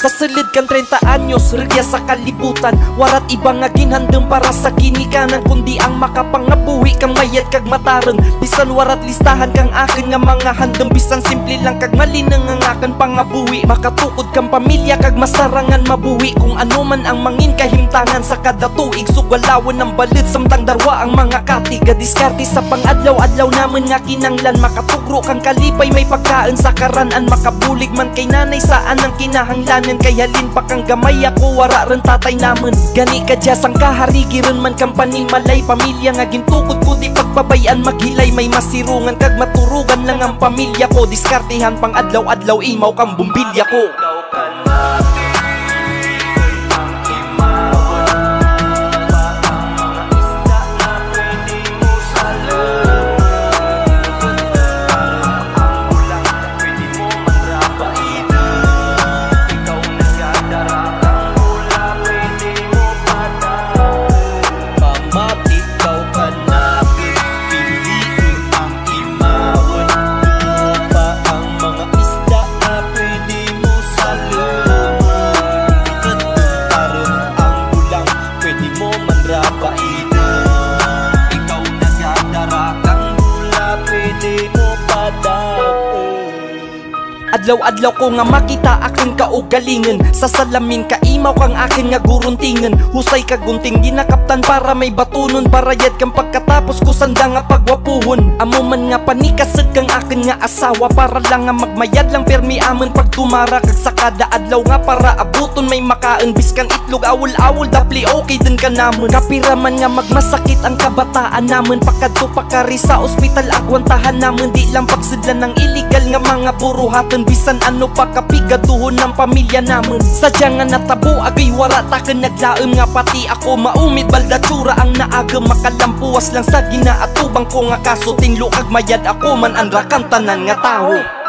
Sa silid kan 30 anyos, regya sa kalibutan. Warat ibang nga ginhandem para sa ginikanan, kundi ang makapangabuhi kang mayat kag matareng. Bisan warat listahan kang akin nga mga handem, bisan simple lang kag malinang ang akin pangabuhi. Makatukod kang pamilya kag masarangan mabuhi, kung ano man ang mangin kahimtangan sa kada tuig. Sugalawan ng balit samtang darwa ang mga katiga. Diskarte sa pangadlaw-adlaw naman nga kinanglan, makatugro kang kalipay may pagkaan sa karanan. Makabulig man kay nanay saan ang kinahanglanan, kay halin pa kang gamay ako wara rin tatay naman. Gani ka dya sang kaharigi rin man kang panimalay, pamilya nga gintukod ko di pagbabayan maghilay. May masirungan kag maturugan lang ang pamilya ko, diskartehan pang adlaw-adlaw imaw kang bumbilya ko. Adlaw-adlaw ko nga makita aking kaugalingan, sa salamin kaimaw kang akin nga guruntingan. Husay kagunting ginakaptan para may batunon, barayad kang pagkatapos ko sanda nga pagwapuhon. Amo man nga panikasad kang akin nga asawa, para lang nga magmayad lang permi amon pagtumara. Kag sa kada adlaw nga para abuton may makaan, biskan itlog awol-awol dapli okay din ka namon. Kapiraman nga magmasakit ang kabataan namon, pakadto pakari sa ospital agwantahan namon. Di lang pagsidlan ng illegal nga mga buruhatan, bisan ano pa kapigaduhon ng pamilya naman. Sadya nga natabo agay wara taken naglaem, nga pati ako maumid balda tsura ang naaga. Makalampuwas lang sa ginaatubang ko nga kaso, tinglo kag mayad ako man anra kang tanan nga tao.